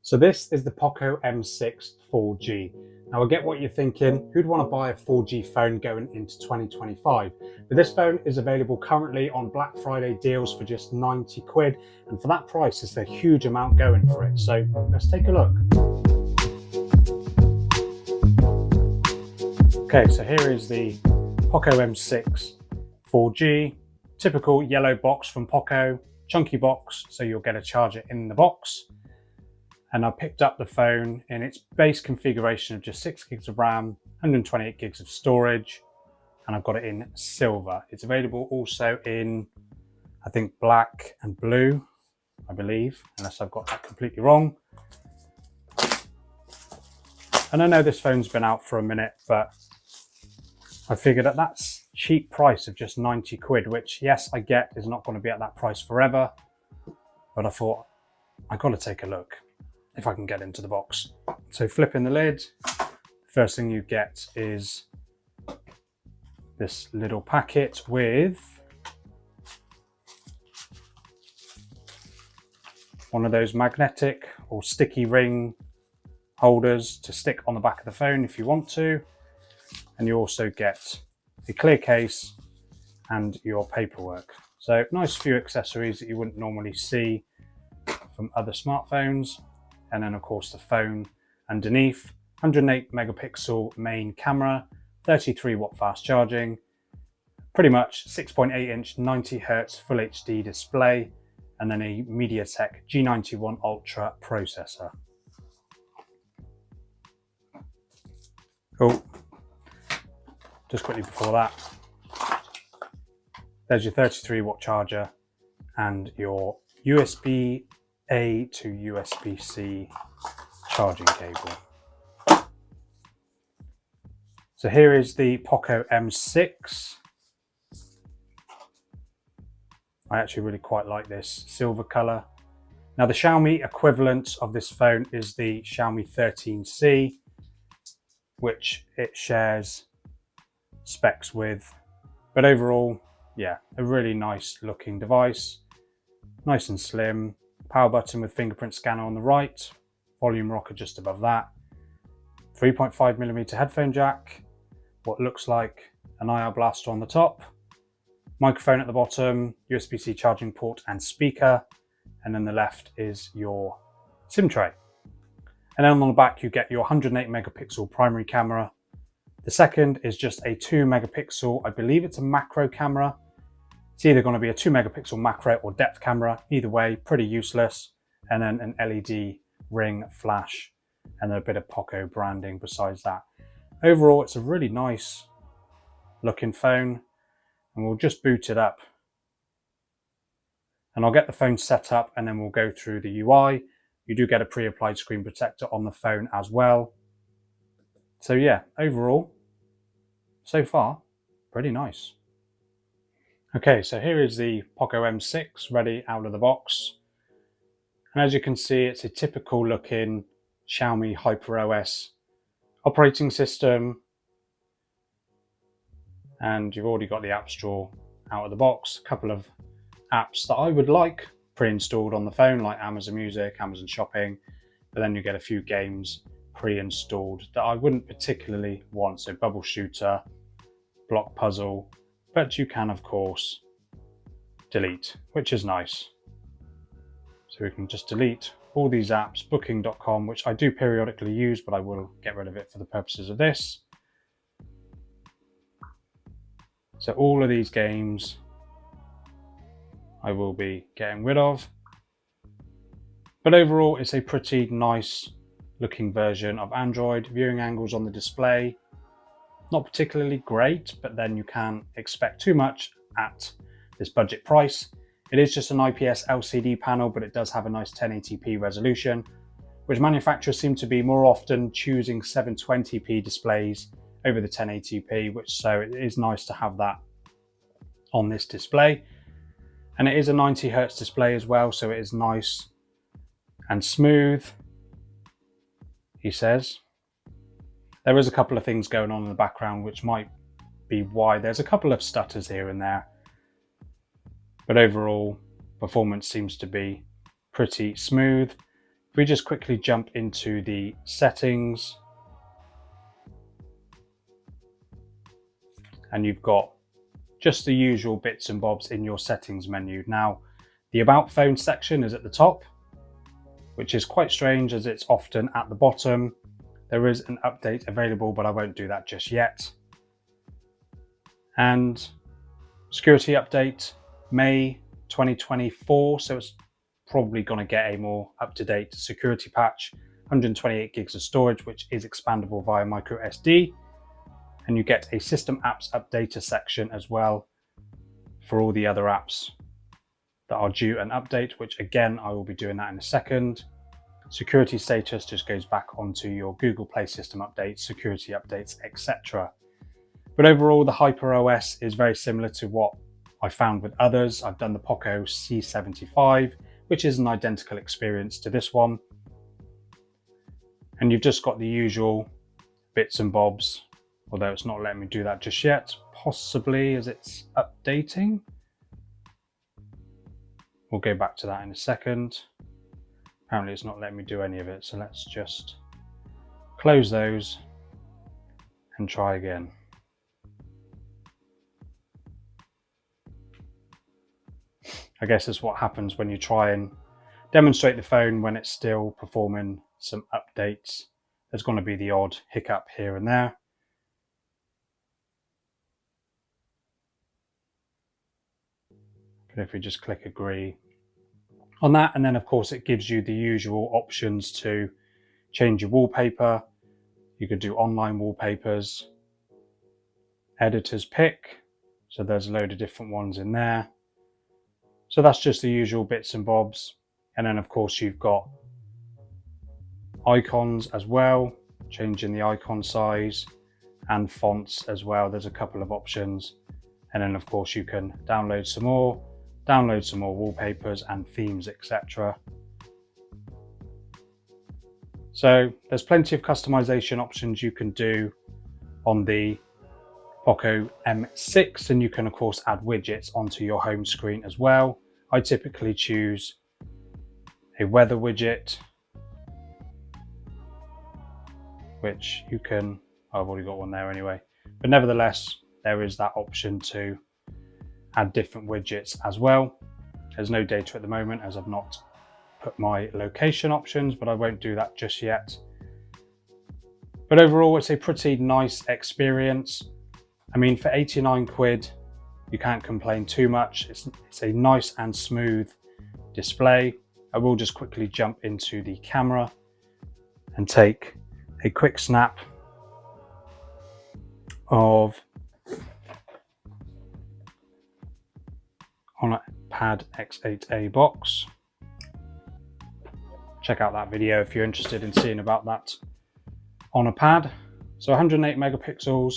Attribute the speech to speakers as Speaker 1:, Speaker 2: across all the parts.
Speaker 1: So this is the Poco M6 4G. Now I get what you're thinking, who'd want to buy a 4G phone going into 2025? But this phone is available currently on Black Friday deals for just 90 quid. And for that price, it's a huge amount going for it. So let's take a look. Okay, so here is the Poco M6 4G. Typical yellow box from Poco, chunky box, so you'll get a charger in the box. And I picked up the phone in its base configuration of just 6 gigs of RAM, 128 gigs of storage, and I've got it in silver. It's available also in, I think, black and blue, I believe, unless I've got that completely wrong. And I know this phone's been out for a minute, but I figured at that cheap price of just 90 quid, which, yes, I get is not going to be at that price forever, but I thought I've got to take a look if I can get into the box. So flipping the lid, the first thing you get is this little packet with one of those magnetic or sticky ring holders to stick on the back of the phone if you want to. And you also get a clear case and your paperwork. So nice few accessories that you wouldn't normally see from other smartphones. And then of course the phone underneath, 108 megapixel main camera, 33 watt fast charging, pretty much 6.8 inch 90 Hertz full HD display, and then a MediaTek G91 Ultra processor. Oh, just quickly before that, there's your 33 watt charger and your USB-A to USB-C charging cable. So here is the Poco M6. I actually really quite like this silver color. Now the Xiaomi equivalent of this phone is the Xiaomi 13C, which it shares specs with, but overall, yeah, a really nice looking device, nice and slim. Power button with fingerprint scanner on the right, volume rocker just above that, 3.5mm headphone jack, what looks like an IR blaster on the top, microphone at the bottom, USB-C charging port and speaker, and then the left is your SIM tray. And then on the back you get your 108 megapixel primary camera. The second is just a 2 megapixel, I believe it's a macro camera. It's either going to be a 2 megapixel macro or depth camera, either way, pretty useless. And then an LED ring flash and a bit of Poco branding besides that. Overall, it's a really nice looking phone, and we'll just boot it up. And I'll get the phone set up and then we'll go through the UI. You do get a pre-applied screen protector on the phone as well. So yeah, overall, so far, pretty nice. Okay, so here is the Poco M6 ready out of the box. And as you can see, it's a typical looking Xiaomi HyperOS operating system. And you've already got the App Store out of the box. A couple of apps that I would like pre-installed on the phone, like Amazon Music, Amazon Shopping. But then you get a few games pre-installed that I wouldn't particularly want. So Bubble Shooter, Block Puzzle, but you can of course delete, which is nice. So we can just delete all these apps, booking.com, which I do periodically use, but I will get rid of it for the purposes of this. So all of these games I will be getting rid of. But overall, it's a pretty nice looking version of Android. Viewing angles on the display, not particularly great, but then you can't expect too much at this budget price. It is just an IPS LCD panel, but it does have a nice 1080p resolution, which manufacturers seem to be more often choosing 720p displays over the 1080p, which so it is nice to have that on this display. And it is a 90 Hertz display as well, so it is nice and smooth, he says. There is a couple of things going on in the background, which might be why there's a couple of stutters here and there. But overall, performance seems to be pretty smooth. If we just quickly jump into the settings, and you've got just the usual bits and bobs in your settings menu. Now, the About Phone section is at the top, which is quite strange as it's often at the bottom. There is an update available, but I won't do that just yet. And security update, May 2024, so it's probably going to get a more up-to-date security patch. 128 gigs of storage, which is expandable via micro SD. And you get a system apps updater section as well for all the other apps that are due an update, which again, I will be doing that in a second. Security status just goes back onto your Google Play system updates, security updates, etc. But overall, the HyperOS is very similar to what I found with others. I've done the Poco C75, which is an identical experience to this one. And you've just got the usual bits and bobs, although it's not letting me do that just yet, possibly as it's updating. We'll go back to that in a second. Apparently it's not letting me do any of it, so let's just close those and try again. I guess it's what happens when you try and demonstrate the phone when it's still performing some updates. There's going to be the odd hiccup here and there. But if we just click agree on that, and then of course it gives you the usual options to change your wallpaper. You could do online wallpapers, editor's pick, so there's a load of different ones in there. So that's just the usual bits and bobs. And then of course you've got icons as well, changing the icon size, and fonts as well. There's a couple of options. And then of course you can download some more wallpapers and themes, etc. So there's plenty of customization options you can do on the Poco M6, and you can of course add widgets onto your home screen as well. I typically choose a weather widget, which you can, I've already got one there anyway, but nevertheless there is that option to add different widgets as well. There's no data at the moment as I've not put my location options, but I won't do that just yet. But overall, it's a pretty nice experience. I mean, for 89 quid, you can't complain too much. It's a nice and smooth display. I will just quickly jump into the camera and take a quick snap of on a Pad X8A box. Check out that video if you're interested in seeing about that on a pad. So 108 megapixels.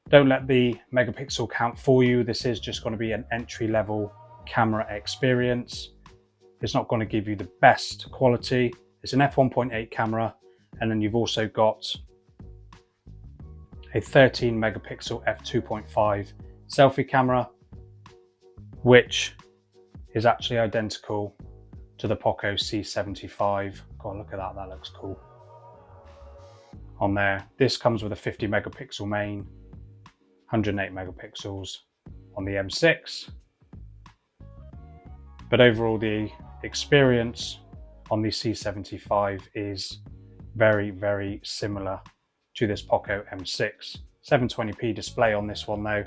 Speaker 1: Don't let the megapixel count fool you. This is just going to be an entry-level camera experience. It's not going to give you the best quality. It's an f1.8 camera, and then you've also got a 13 megapixel f2.5 selfie camera, which is actually identical to the Poco C75. God, look at that, that looks cool on there. This comes with a 50 megapixel main, 108 megapixels on the M6. But overall, the experience on the C75 is very, very similar to this Poco M6. 720p display on this one though,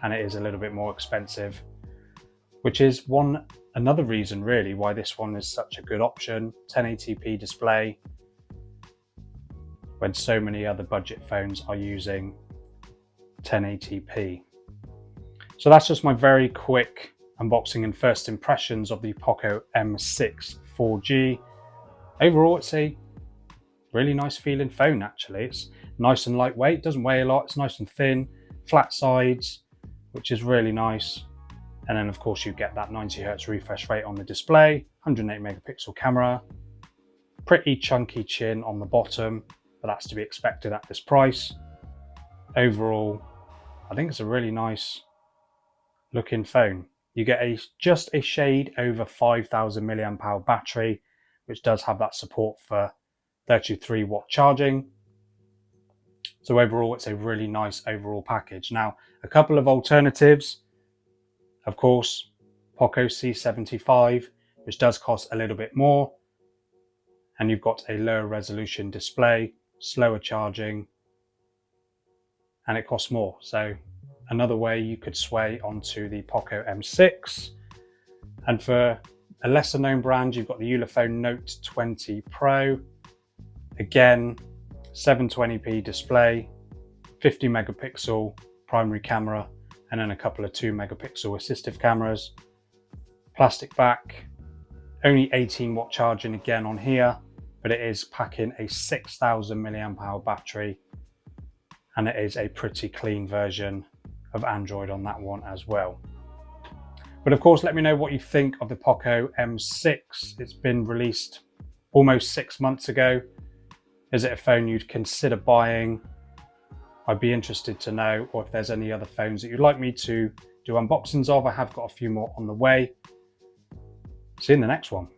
Speaker 1: and it is a little bit more expensive, which is another reason really why this one is such a good option. 1080p display when so many other budget phones are using 1080p. So that's just my very quick unboxing and first impressions of the Poco M6 4G. Overall, it's a really nice feeling phone actually. It's nice and lightweight, doesn't weigh a lot, it's nice and thin, flat sides, which is really nice. And then of course you get that 90 Hz refresh rate on the display, 108 megapixel camera, pretty chunky chin on the bottom, but that's to be expected at this price. Overall, I think it's a really nice looking phone. You get just a shade over 5,000 mAh battery, which does have that support for 33-watt charging. So overall, it's a really nice overall package. Now, a couple of alternatives, of course, Poco C75, which does cost a little bit more, and you've got a lower resolution display, slower charging, and it costs more. So another way you could sway onto the Poco M6. And for a lesser known brand, you've got the Ulefone Note 20 Pro. Again, 720p display, 50 megapixel primary camera, and then a couple of 2 megapixel assistive cameras. Plastic back, only 18-watt charging again on here, but it is packing a 6,000 milliamp hour battery, and it is a pretty clean version of Android on that one as well. But of course, let me know what you think of the Poco M6. It's been released almost 6 months ago. Is it a phone you'd consider buying? I'd be interested to know, or if there's any other phones that you'd like me to do unboxings of. I have got a few more on the way. See you in the next one.